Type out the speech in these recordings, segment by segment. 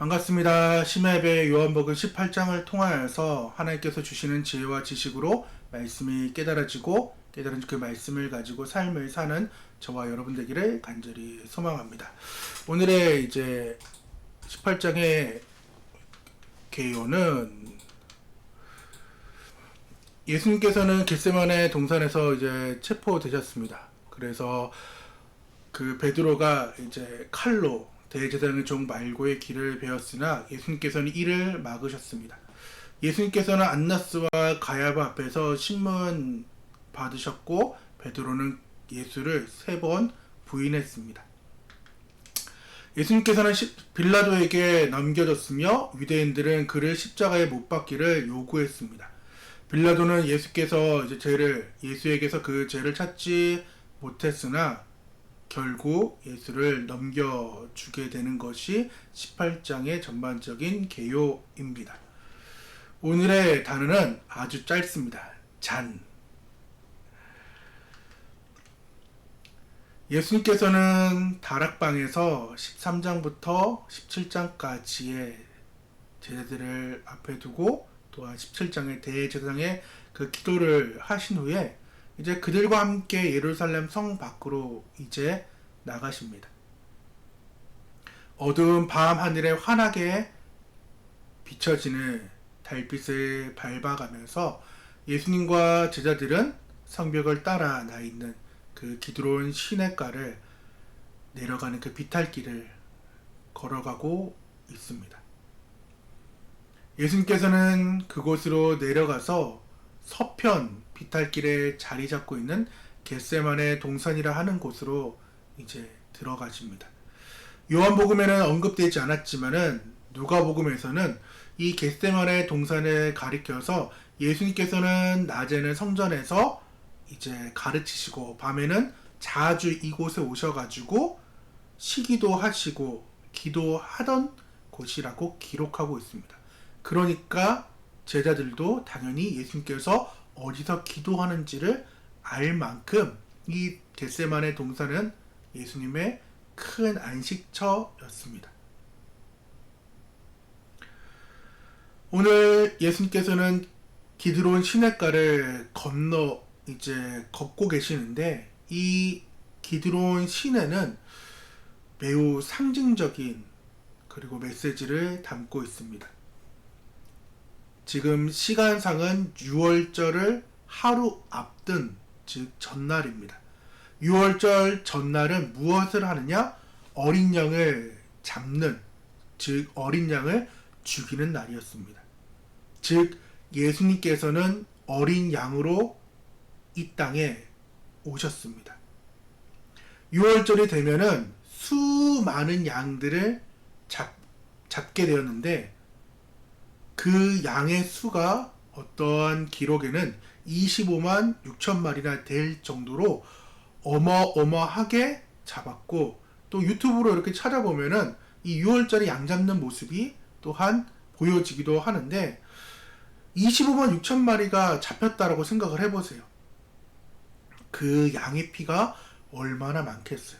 반갑습니다. 심야예배 요한복음 18장을 통하여서 하나님께서 주시는 지혜와 지식으로 말씀이 깨달아지고 깨달은 그 말씀을 가지고 삶을 사는 저와 여러분 되기를 간절히 소망합니다. 오늘의 이제 18장의 개요는 예수님께서는 겟세마네 동산에서 이제 체포되셨습니다. 그래서 그 베드로가 이제 칼로 대제사장의 종 말고의 길을 베었으나 예수님께서는 이를 막으셨습니다. 예수님께서는 안나스와 가야바 앞에서 신문 받으셨고 베드로는 예수를 3번 부인했습니다. 예수님께서는 빌라도에게 넘겨졌으며 유대인들은 그를 십자가에 못 박기를 요구했습니다. 빌라도는 예수에게서 그 죄를 찾지 못했으나 결국 예수를 넘겨주게 되는 것이 18장의 전반적인 개요입니다. 오늘의 단어는 아주 짧습니다. 잔. 예수님께서는 다락방에서 13장부터 17장까지의 제자들을 앞에 두고 또한 17장의 대제사장의 그 기도를 하신 후에 이제 그들과 함께 예루살렘 성 밖으로 이제 나가십니다. 어두운 밤 하늘에 환하게 비춰지는 달빛을 밟아가면서 예수님과 제자들은 성벽을 따라 나 있는 그 기드론 시냇가를 내려가는 그 비탈길을 걸어가고 있습니다. 예수님께서는 그곳으로 내려가서 서편 비탈길에 자리 잡고 있는 겟세마네 동산이라 하는 곳으로 이제 들어가십니다. 요한복음에는 언급되지 않았지만은 누가복음에서는 이 겟세마네 동산을 가리켜서 예수님께서는 낮에는 성전에서 이제 가르치시고 밤에는 자주 이곳에 오셔가지고 시기도 하시고 기도하던 곳이라고 기록하고 있습니다. 그러니까 제자들도 당연히 예수님께서 어디서 기도하는지를 알 만큼 이 겟세마네 동산은 예수님의 큰 안식처였습니다. 오늘 예수님께서는 기드론 시냇가를 건너 이제 걷고 계시는데 이 기드론 시내는 매우 상징적인 그리고 메시지를 담고 있습니다. 지금 시간상은 6월절을 하루 앞둔 즉 전날입니다. 6월절 전날은 무엇을 하느냐? 어린 양을 잡는 즉 어린 양을 죽이는 날이었습니다. 즉 예수님께서는 어린 양으로 이 땅에 오셨습니다. 6월절이 되면은 수많은 양들을 잡게 되었는데 그 양의 수가 어떠한 기록에는 25만 6천 마리나 될 정도로 어마어마하게 잡았고 또 유튜브로 이렇게 찾아보면은 이 6월절에 양 잡는 모습이 또한 보여지기도 하는데 25만 6천 마리가 잡혔다라고 생각을 해보세요. 그 양의 피가 얼마나 많겠어요.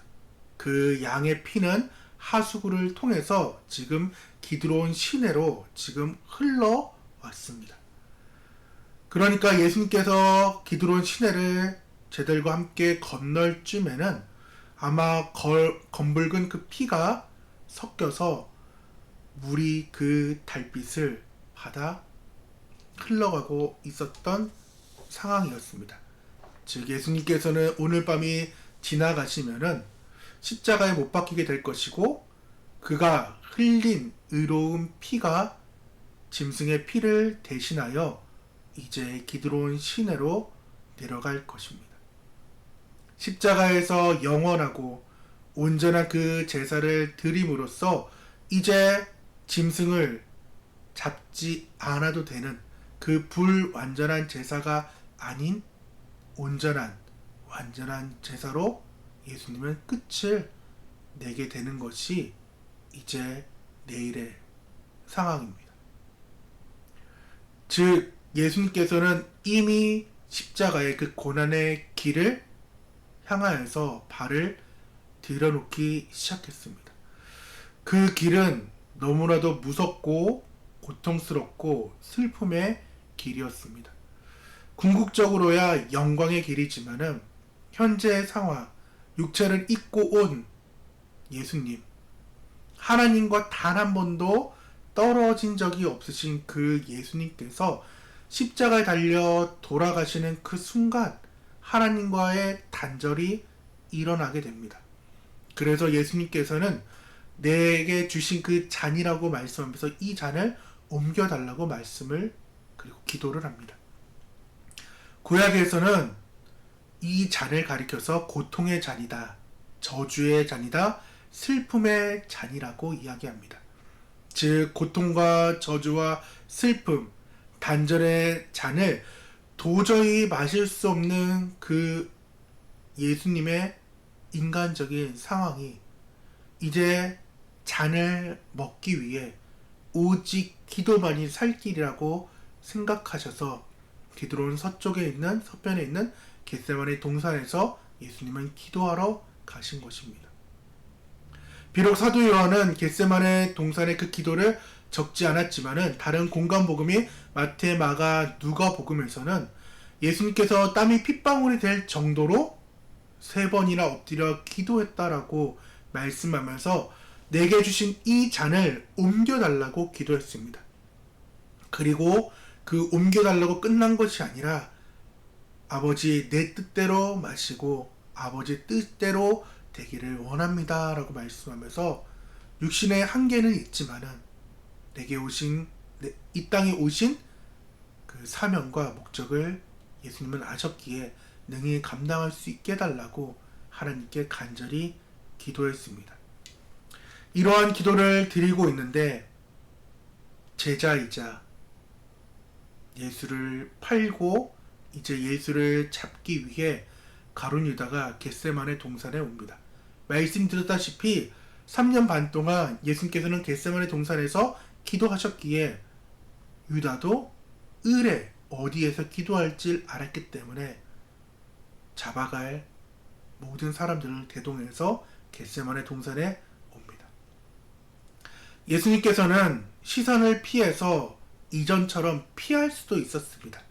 그 양의 피는 하수구를 통해서 지금 기드론 시내로 지금 흘러왔습니다. 그러니까 예수님께서 기드론 시내를 제들과 함께 건널 쯤에는 아마 검붉은 그 피가 섞여서 물이 그 달빛을 받아 흘러가고 있었던 상황이었습니다. 즉 예수님께서는 오늘 밤이 지나가시면은 십자가에 못 박히게 될 것이고 그가 흘린 의로운 피가 짐승의 피를 대신하여 이제 기드론 시내로 내려갈 것입니다. 십자가에서 영원하고 온전한 그 제사를 드림으로써 이제 짐승을 잡지 않아도 되는 그 불완전한 제사가 아닌 온전한 완전한 제사로 예수님은 끝을 내게 되는 것이 이제 내일의 상황입니다. 즉 예수님께서는 이미 십자가의 그 고난의 길을 향하여서 발을 들여놓기 시작했습니다. 그 길은 너무나도 무섭고 고통스럽고 슬픔의 길이었습니다. 궁극적으로야 영광의 길이지만은 현재의 상황, 육체를 입고 온 예수님, 하나님과 단 한 번도 떨어진 적이 없으신 그 예수님께서 십자가에 달려 돌아가시는 그 순간 하나님과의 단절이 일어나게 됩니다. 그래서 예수님께서는 내게 주신 그 잔이라고 말씀하면서 이 잔을 옮겨달라고 말씀을 그리고 기도를 합니다. 구약에서는 이 잔을 가리켜서 고통의 잔이다, 저주의 잔이다, 슬픔의 잔이라고 이야기합니다. 즉 고통과 저주와 슬픔, 단절의 잔을 도저히 마실 수 없는 그 예수님의 인간적인 상황이 이제 잔을 먹기 위해 오직 기도만이 살 길이라고 생각하셔서 기드론 서편에 있는 겟세마네 동산에서 예수님은 기도하러 가신 것입니다. 비록 사도 요한은 겟세마네 동산의 그 기도를 적지 않았지만은 다른 공간 복음이 마태, 마가, 누가 복음에서는 예수님께서 땀이 핏방울이 될 정도로 3번이나 엎드려 기도했다라고 말씀하면서 내게 주신 이 잔을 옮겨달라고 기도했습니다. 그리고 그 옮겨달라고 끝난 것이 아니라 아버지 내 뜻대로 마시고 아버지 뜻대로 되기를 원합니다 라고 말씀하면서 육신의 한계는 있지만은 내게 오신 이 땅에 오신 그 사명과 목적을 예수님은 아셨기에 능히 감당할 수 있게 해달라고 하나님께 간절히 기도했습니다. 이러한 기도를 드리고 있는데 제자이자 예수를 팔고 이제 예수를 잡기 위해 가룟 유다가 겟세마네 동산에 옵니다. 말씀드렸다시피 3년 반 동안 예수님께서는 겟세마네 동산에서 기도하셨기에 유다도 을에 어디에서 기도할지 알았기 때문에 잡아갈 모든 사람들을 대동해서 겟세마네 동산에 옵니다. 예수님께서는 시선을 피해서 이전처럼 피할 수도 있었습니다.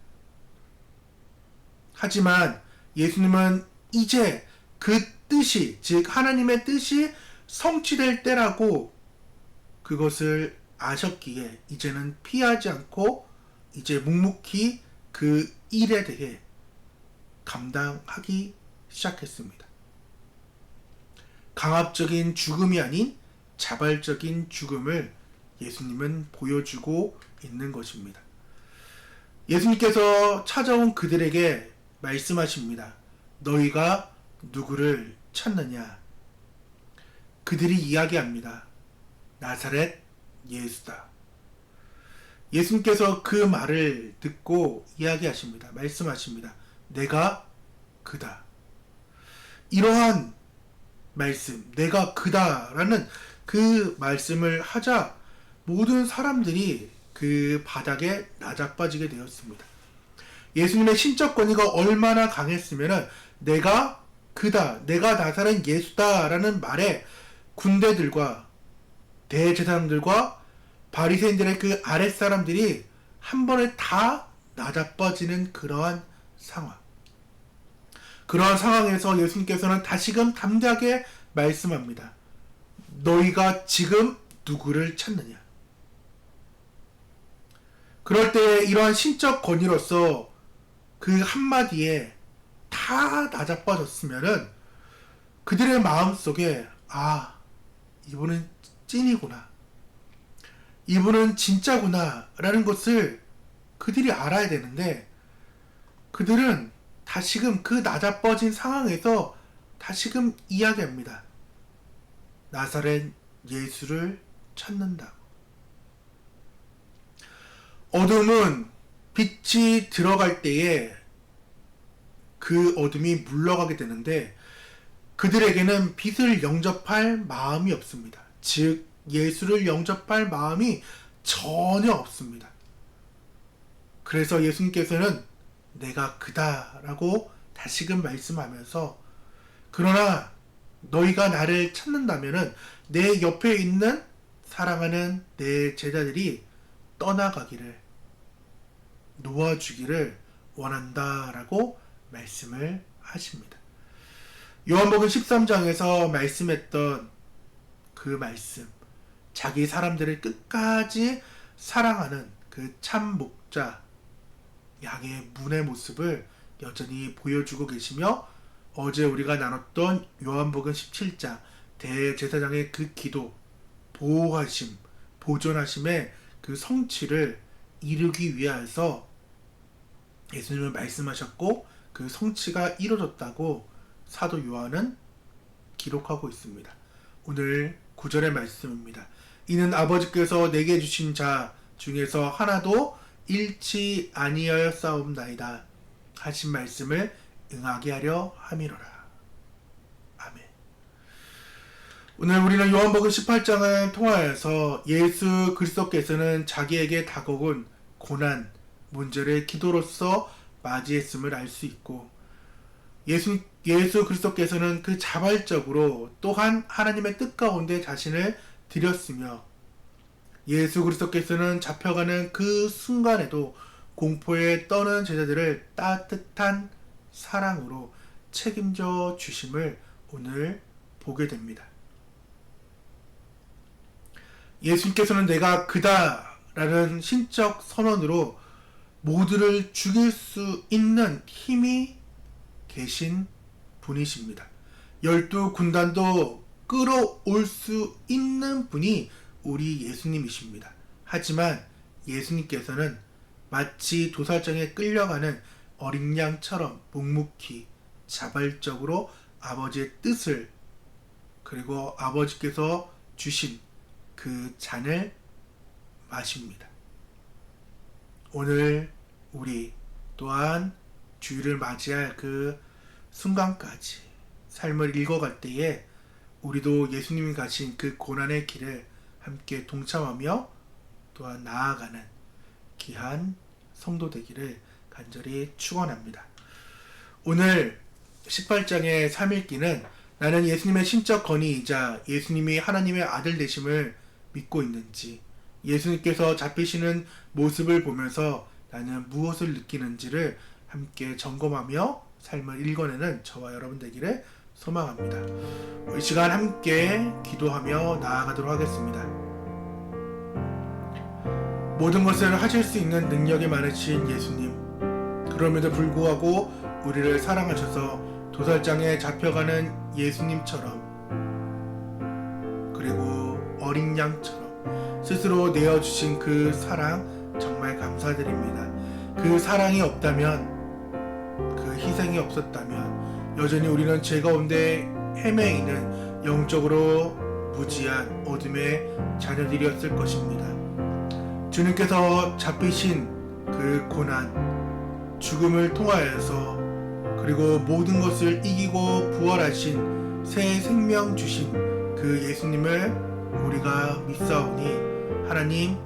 하지만 예수님은 이제 그 뜻이, 즉 하나님의 뜻이 성취될 때라고 그것을 아셨기에 이제는 피하지 않고 이제 묵묵히 그 일에 대해 감당하기 시작했습니다. 강압적인 죽음이 아닌 자발적인 죽음을 예수님은 보여주고 있는 것입니다. 예수님께서 찾아온 그들에게 말씀하십니다. 너희가 누구를 찾느냐? 그들이 이야기합니다. 나사렛 예수다. 예수님께서 그 말을 듣고 이야기하십니다. 말씀하십니다. 내가 그다. 이러한 말씀, 내가 그다라는 그 말씀을 하자 모든 사람들이 그 바닥에 나자빠지게 되었습니다. 예수님의 신적 권위가 얼마나 강했으면 내가 그다, 내가 나사렛 예수다라는 말에 군대들과 대제사장들과 바리새인들의 그 아랫사람들이 한 번에 다 나자빠지는 그러한 상황. 그러한 상황에서 예수님께서는 다시금 담대하게 말씀합니다. 너희가 지금 누구를 찾느냐? 그럴 때 이러한 신적 권위로서 그 한마디에 다 나자빠졌으면은 그들의 마음속에 이분은 찐이구나. 이분은 진짜구나 라는 것을 그들이 알아야 되는데 그들은 다시금 그 나자빠진 상황에서 다시금 이야기합니다. 나사렛 예수를 찾는다. 어둠은 빛이 들어갈 때에 그 어둠이 물러가게 되는데 그들에게는 빛을 영접할 마음이 없습니다. 즉 예수를 영접할 마음이 전혀 없습니다. 그래서 예수님께서는 내가 그다라고 다시금 말씀하면서 그러나 너희가 나를 찾는다면은 내 옆에 있는 사랑하는 내 제자들이 떠나가기를, 놓아주기를 원한다라고 말씀을 하십니다. 요한복음 13장에서 말씀했던 그 말씀, 자기 사람들을 끝까지 사랑하는 그 참 목자 양의 문의 모습을 여전히 보여주고 계시며, 어제 우리가 나눴던 요한복음 17장 대제사장의 그 기도, 보호하심, 보존하심의 그 성취를 이루기 위하여서 예수님은 말씀하셨고 그 성취가 이루어졌다고 사도 요한은 기록하고 있습니다. 오늘 9절의 말씀입니다. 이는 아버지께서 내게 주신 자 중에서 하나도 잃지 아니하였사옵나이다 하신 말씀을 응하게 하려 함이로라. 아멘. 오늘 우리는 요한복음 18장을 통하여서 예수 그리스도께서는 자기에게 다가온 고난, 문제를 기도로서 맞이했음을 알 수 있고, 예수 그리스도께서는 그 자발적으로 또한 하나님의 뜻 가운데 자신을 드렸으며, 예수 그리스도께서는 잡혀가는 그 순간에도 공포에 떠는 제자들을 따뜻한 사랑으로 책임져 주심을 오늘 보게 됩니다. 예수님께서는 내가 그다 라는 신적 선언으로 모두를 죽일 수 있는 힘이 계신 분이십니다. 12군단도 끌어올 수 있는 분이 우리 예수님이십니다. 하지만 예수님께서는 마치 도살장에 끌려가는 어린 양처럼 묵묵히 자발적으로 아버지의 뜻을, 그리고 아버지께서 주신 그 잔을 마십니다. 오늘 우리 또한 주일을 맞이할 그 순간까지 삶을 읽어갈 때에 우리도 예수님이 가신 그 고난의 길을 함께 동참하며 또한 나아가는 귀한 성도 되기를 간절히 축원합니다. 오늘 18장의 3읽기는 나는 예수님의 신적 건의이자 예수님이 하나님의 아들 되심을 믿고 있는지, 예수님께서 잡히시는 모습을 보면서 나는 무엇을 느끼는지를 함께 점검하며 삶을 읽어내는 저와 여러분 되기를 소망합니다. 이 시간 함께 기도하며 나아가도록 하겠습니다. 모든 것을 하실 수 있는 능력이 많으신 예수님, 그럼에도 불구하고 우리를 사랑하셔서 도살장에 잡혀가는 예수님처럼, 그리고 어린 양처럼 스스로 내어주신 그 사랑 정말 감사드립니다. 그 사랑이 없다면, 그 희생이 없었다면 여전히 우리는 죄 가운데 헤매이는 영적으로 무지한 어둠의 자녀들이었을 것입니다. 주님께서 잡히신 그 고난, 죽음을 통하여서, 그리고 모든 것을 이기고 부활하신 새 생명 주신 그 예수님을 우리가 믿사오니, 하나님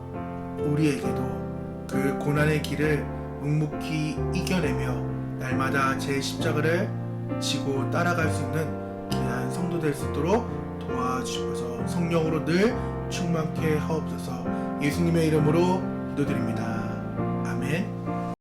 우리에게도 그 고난의 길을 묵묵히 이겨내며 날마다 제 십자가를 지고 따라갈 수 있는 귀한 성도 될 수 있도록 도와주셔서 성령으로 늘 충만케 하옵소서. 예수님의 이름으로 기도드립니다.